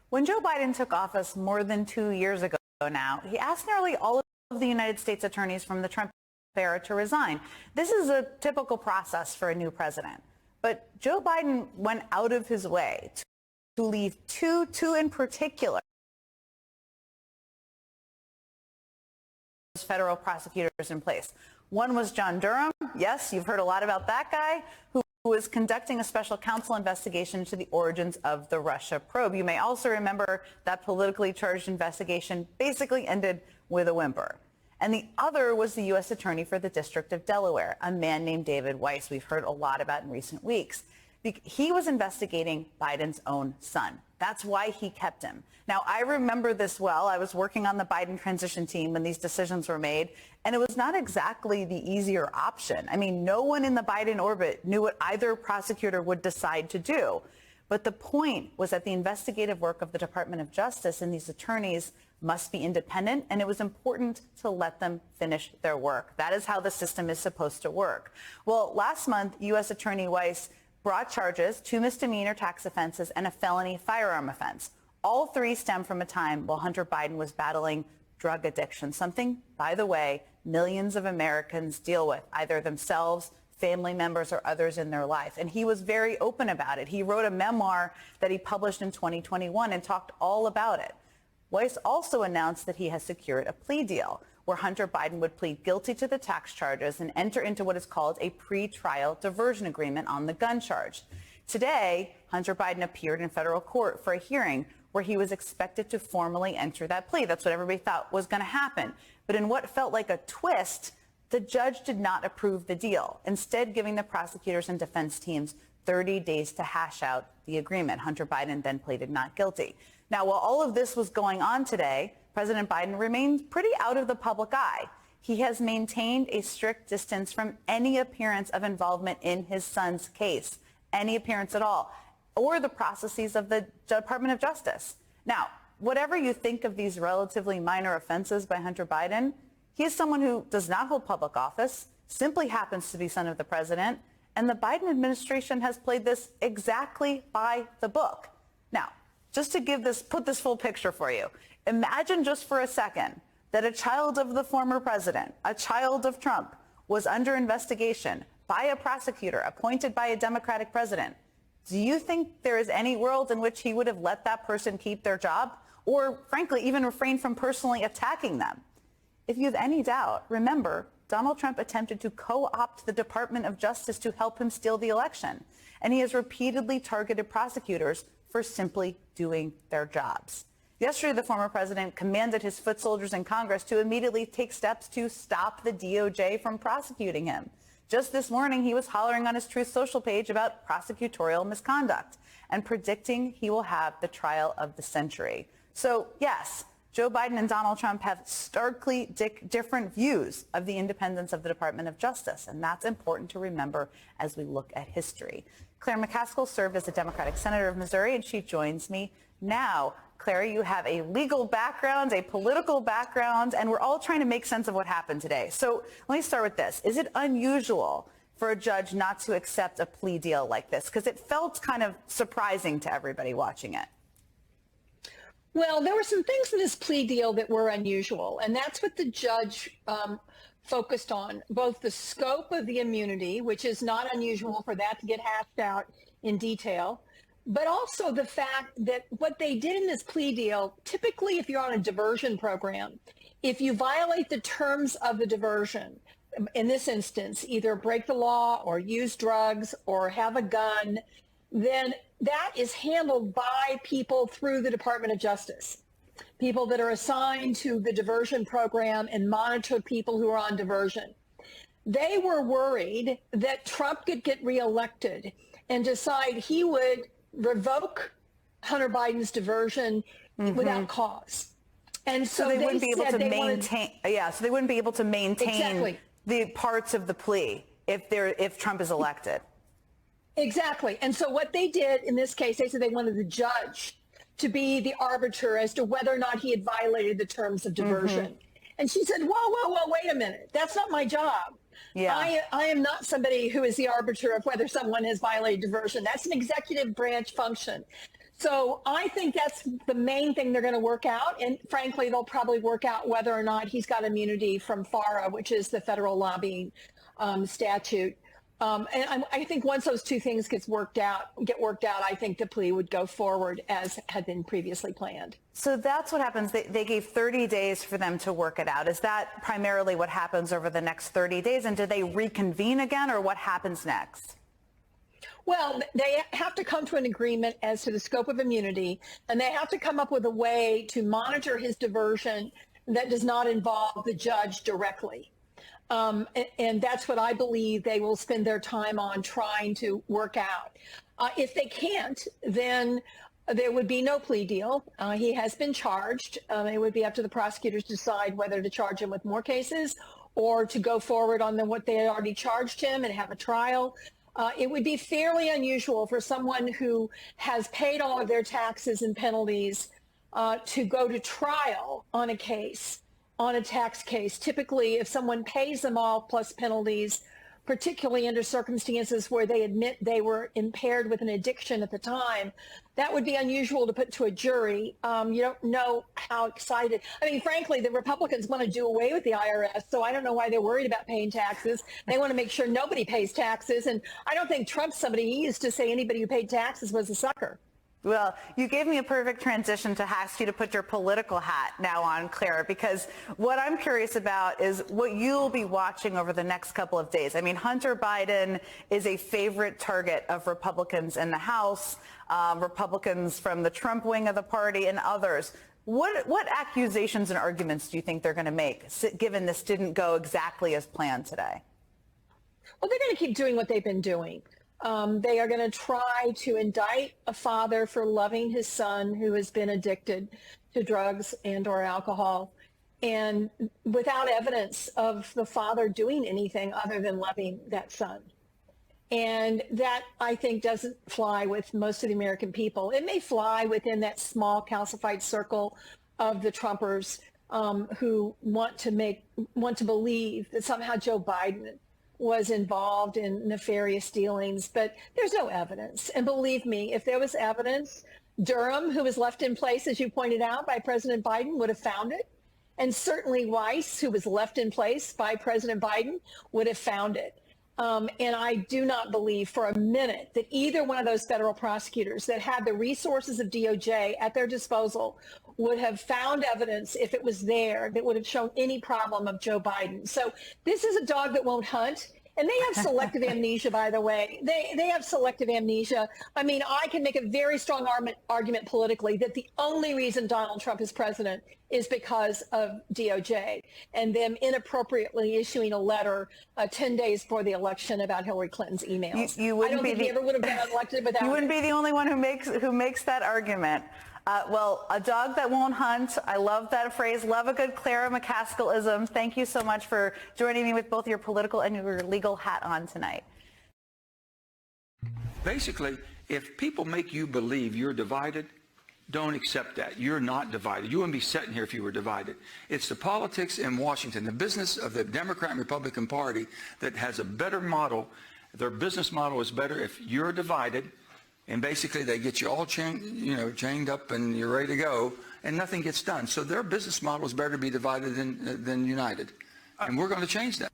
When Joe Biden took office more than 2 years ago now, he asked nearly all of the United States attorneys from the Trump era to resign. This is a typical process for a new president. But Joe Biden went out of his way to leave two in particular, federal prosecutors in place. One was John Durham. Yes, you've heard a lot about that guy, who was conducting a special counsel investigation into the origins of the Russia probe. You may also remember that politically charged investigation basically ended with a whimper. And the other was the U.S. Attorney for the District of Delaware, a man named David Weiss, we've heard a lot about in recent weeks. He was investigating Biden's own son. That's why he kept him. Now, I remember this well. I was working on the Biden transition team when these decisions were made, and it was not exactly the easier option. I mean, no one in the Biden orbit knew what either prosecutor would decide to do. But the point was that the investigative work of the Department of Justice and these attorneys must be independent, and it was important to let them finish their work. That is how the system is supposed to work. Well, last month, U.S. Attorney Weiss brought charges, 2 misdemeanor tax offenses and a felony firearm offense. All 3 stem from a time while Hunter Biden was battling drug addiction, something, by the way, millions of Americans deal with, either themselves, family members, or others in their life. And he was very open about it. He wrote a memoir that he published in 2021 and talked all about it. Weiss also announced that he has secured a plea deal where Hunter Biden would plead guilty to the tax charges and enter into what is called a pre-trial diversion agreement on the gun charge. Today, Hunter Biden appeared in federal court for a hearing where he was expected to formally enter that plea. That's what everybody thought was going to happen. But in what felt like a twist, the judge did not approve the deal, instead giving the prosecutors and defense teams 30 days to hash out the agreement. Hunter Biden then pleaded not guilty. Now, while all of this was going on today, President Biden remained pretty out of the public eye. He has maintained a strict distance from any appearance of involvement in his son's case, any appearance at all, or the processes of the Department of Justice. Now, whatever you think of these relatively minor offenses by Hunter Biden, he is someone who does not hold public office, simply happens to be son of the president, and the Biden administration has played this exactly by the book. Now, just to put this full picture for you, imagine just for a second that a child of the former president, a child of Trump, was under investigation by a prosecutor appointed by a Democratic president. Do you think there is any world in which he would have let that person keep their job, or frankly, even refrain from personally attacking them? If you have any doubt, remember, Donald Trump attempted to co-opt the Department of Justice to help him steal the election, and he has repeatedly targeted prosecutors for simply doing their jobs. Yesterday, the former president commanded his foot soldiers in Congress to immediately take steps to stop the DOJ from prosecuting him. Just this morning, he was hollering on his Truth Social page about prosecutorial misconduct and predicting he will have the trial of the century. So, yes, Joe Biden and Donald Trump have starkly different views of the independence of the Department of Justice, and that's important to remember as we look at history. Claire McCaskill served as a Democratic senator of Missouri, and she joins me now. Claire, you have a legal background, a political background, and we're all trying to make sense of what happened today. So let me start with this. Is it unusual for a judge not to accept a plea deal like this? Because it felt kind of surprising to everybody watching it. Well, there were some things in this plea deal that were unusual, and that's what the judge focused on, both the scope of the immunity, which is not unusual for that to get hashed out in detail, but also the fact that what they did in this plea deal, typically if you're on a diversion program, if you violate the terms of the diversion, in this instance, either break the law or use drugs or have a gun, then that is handled by people through the Department of Justice, people that are assigned to the diversion program and monitor people who are on diversion. They were worried that Trump could get reelected and decide he would revoke Hunter Biden's diversion without cause. And so they wouldn't be able to maintain, so they wouldn't be able to maintain exactly the parts of the plea if Trump is elected. Exactly. And so what they did in this case, they said they wanted the judge to be the arbiter as to whether or not he had violated the terms of diversion. And she said, whoa, wait a minute. That's not my job. Yeah. I am not somebody who is the arbiter of whether someone has violated diversion. That's an executive branch function. So I think that's the main thing they're going to work out. And frankly, they'll probably work out whether or not he's got immunity from FARA, which is the federal lobbying statute. And I think once those two things get worked out, I think the plea would go forward as had been previously planned. So that's what happens. They gave 30 days for them to work it out. Is that primarily what happens over the next 30 days? And do they reconvene again, or what happens next? Well, they have to come to an agreement as to the scope of immunity, and they have to come up with a way to monitor his diversion that does not involve the judge directly. And that's what I believe they will spend their time on trying to work out. If they can't, then there would be no plea deal. He has been charged. It would be up to the prosecutors to decide whether to charge him with more cases or to go forward on what they had already charged him and have a trial. It would be fairly unusual for someone who has paid all of their taxes and penalties to go to trial on a case, on a tax case. Typically, if someone pays them all plus penalties, particularly under circumstances where they admit they were impaired with an addiction at the time, that would be unusual to put to a jury. You don't know how excited. I mean, frankly, the Republicans want to do away with the IRS, so I don't know why they're worried about paying taxes. They want to make sure nobody pays taxes, and I don't think Trump's somebody. He used to say anybody who paid taxes was a sucker. Well, you gave me a perfect transition to ask you to put your political hat now on, Clara, because what I'm curious about is what you'll be watching over the next couple of days. I mean, Hunter Biden is a favorite target of Republicans in the House, Republicans from the Trump wing of the party and others. What accusations and arguments do you think they're going to make, given this didn't go exactly as planned today? Well, they're going to keep doing what they've been doing. They are going to try to indict a father for loving his son who has been addicted to drugs and or alcohol, and without evidence of the father doing anything other than loving that son. And that, I think, doesn't fly with most of the American people. It may fly within that small calcified circle of the Trumpers who want to believe that somehow Joe Biden was involved in nefarious dealings, but there's no evidence. And believe me, if there was evidence, Durham, who was left in place, as you pointed out, by President Biden, would have found it. And certainly Weiss, who was left in place by President Biden, would have found it. And I do not believe for a minute that either one of those federal prosecutors that had the resources of DOJ at their disposal would have found evidence, if it was there, that would have shown any problem of Joe Biden. So this is a dog that won't hunt. And they have selective amnesia, by the way. They have selective amnesia. I mean, I can make a very strong argument politically that the only reason Donald Trump is president is because of DOJ and them inappropriately issuing a letter 10 days before the election about Hillary Clinton's emails. You wouldn't he ever would have been elected without You wouldn't be the only one who makes that argument. Well, a dog that won't hunt. I love that phrase. Love a good Clara McCaskillism. Thank you so much for joining me with both your political and your legal hat on tonight. Basically, if people make you believe you're divided, don't accept that. You're not divided. You wouldn't be sitting here if you were divided. It's the politics in Washington, the business of the Democrat and Republican Party that has a better model. Their business model is better if you're divided. And basically, they get you all chained up and you're ready to go, and nothing gets done. So their business model is better to be divided than united. And we're going to change that.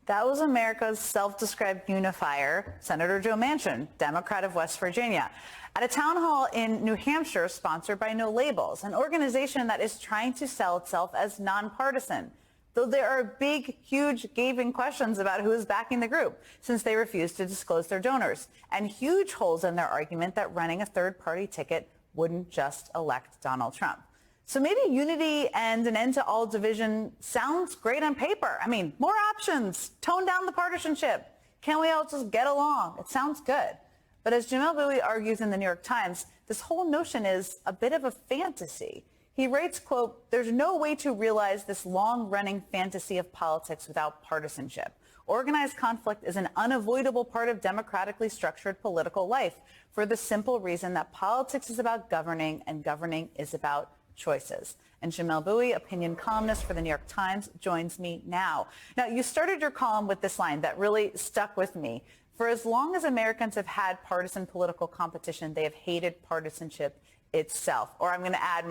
That was America's self-described unifier, Senator Joe Manchin, Democrat of West Virginia, at a town hall in New Hampshire sponsored by No Labels, an organization that is trying to sell itself as nonpartisan. Though there are big, huge, gaping questions about who is backing the group, since they refuse to disclose their donors, and huge holes in their argument that running a third-party ticket wouldn't just elect Donald Trump. So maybe unity and an end to all division sounds great on paper. I mean, more options, tone down the partisanship. Can't we all just get along? It sounds good. But as Jamel Bowie argues in the New York Times, this whole notion is a bit of a fantasy. He writes, quote, "There's no way to realize this long-running fantasy of politics without partisanship. Organized conflict is an unavoidable part of democratically structured political life for the simple reason that politics is about governing and governing is about choices." And Jamel Bowie, opinion columnist for the New York Times, joins me now. Now, you started your column with this line that really stuck with me. For as long as Americans have had partisan political competition, they have hated partisanship itself. Or I'm going to add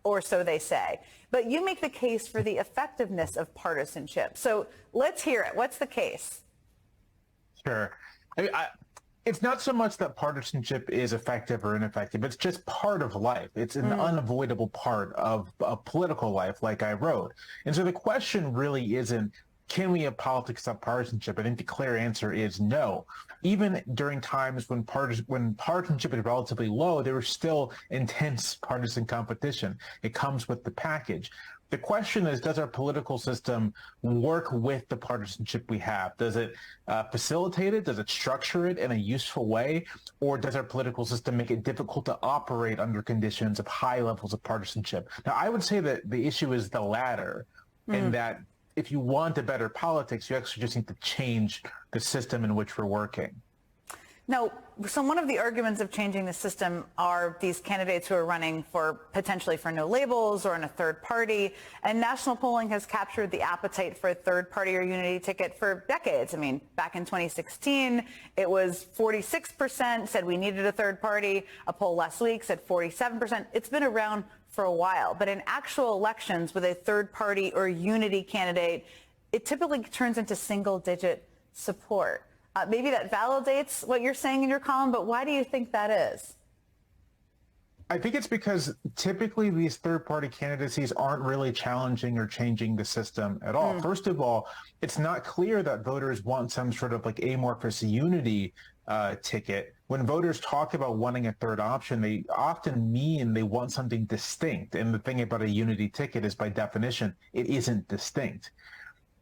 or so they say. But you make the case for the effectiveness of partisanship. So let's hear it. What's the case? Sure. It's not so much that partisanship is effective or ineffective. It's just part of life. It's an unavoidable part of political life, like I wrote. And so the question really isn't, can we have politics without partisanship? I think the clear answer is no. Even during times when partisanship is relatively low, there is still intense partisan competition. It comes with the package. The question is, does our political system work with the partisanship we have? Does it facilitate it? Does it structure it in a useful way? Or does our political system make it difficult to operate under conditions of high levels of partisanship? Now, I would say that the issue is the latter, and that if you want a better politics, you actually just need to change the system in which we're working. Now, so one of the arguments of changing the system are these candidates who are running potentially for no labels or in a third party. And national polling has captured the appetite for a third party or unity ticket for decades. I mean, back in 2016, it was 46% said we needed a third party. A poll last week said 47%. It's been around for a while. But in actual elections with a third party or unity candidate, it typically turns into single-digit support. Maybe that validates what you're saying in your column, but why do you think that is? I think it's because typically these third-party candidacies aren't really challenging or changing the system at all. First of all, it's not clear that voters want some sort of like amorphous unity ticket. When voters talk about wanting a third option, they often mean they want something distinct. And the thing about a unity ticket is, by definition, it isn't distinct.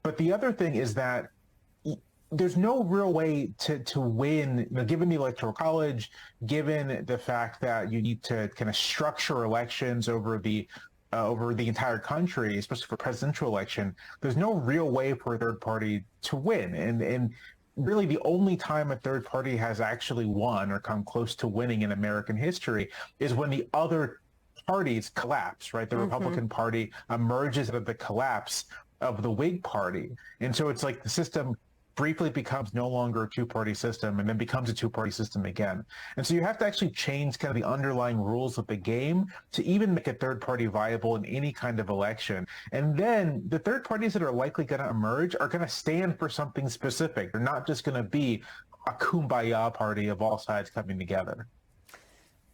But the other thing is that there's no real way to win, given the Electoral College, given the fact that you need to kind of structure elections over the entire country, especially for presidential election. There's no real way for a third party to win. And really the only time a third party has actually won or come close to winning in American history is when the other parties collapse, right? The Republican Party emerges out of the collapse of the Whig Party. And so it's like the system briefly becomes no longer a two-party system and then becomes a two-party system again. And so you have to actually change kind of the underlying rules of the game to even make a third party viable in any kind of election. And then the third parties that are likely going to emerge are going to stand for something specific. They're not just going to be a kumbaya party of all sides coming together.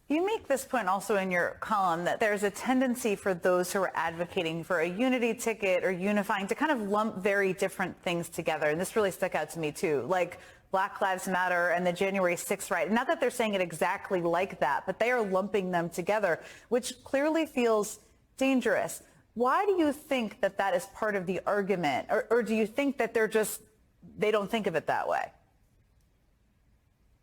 You make this point also in your column that there's a tendency for those who are advocating for a unity ticket or unifying to kind of lump very different things together. And this really stuck out to me too, like Black Lives Matter and the January 6th riot. Not that they're saying it exactly like that, but they are lumping them together, which clearly feels dangerous. Why do you think that that is part of the argument? Or do you think that they don't think of it that way?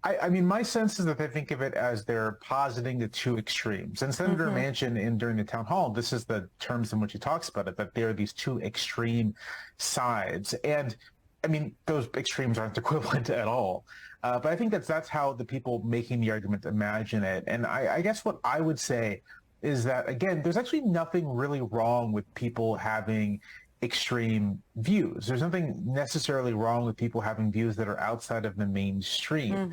I mean, my sense is that they think of it as they're positing the two extremes. And Senator Manchin, during the town hall, this is the terms in which he talks about it, that there are these two extreme sides. And I mean, those extremes aren't equivalent at all. But I think that's how the people making the argument imagine it. And I guess what I would say is that, again, there's actually nothing really wrong with people having extreme views. There's nothing necessarily wrong with people having views that are outside of the mainstream.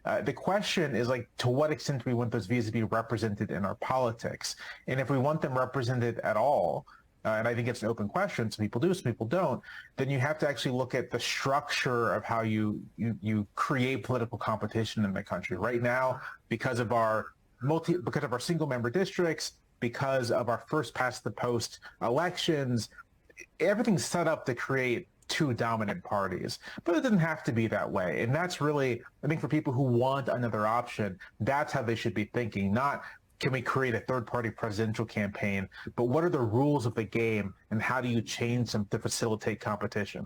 The question is, like, to what extent do we want those views to be represented in our politics? And if we want them represented at all, and I think it's an open question, some people do, some people don't, then you have to actually look at the structure of how you create political competition in the country. Right now, because of our single member districts, because of our first past the post elections, everything's set up to create two dominant parties, but it doesn't have to be that way. And that's really, I think, for people who want another option, that's how they should be thinking. Not, can we create a third-party presidential campaign, but what are the rules of the game and how do you change them to facilitate competition?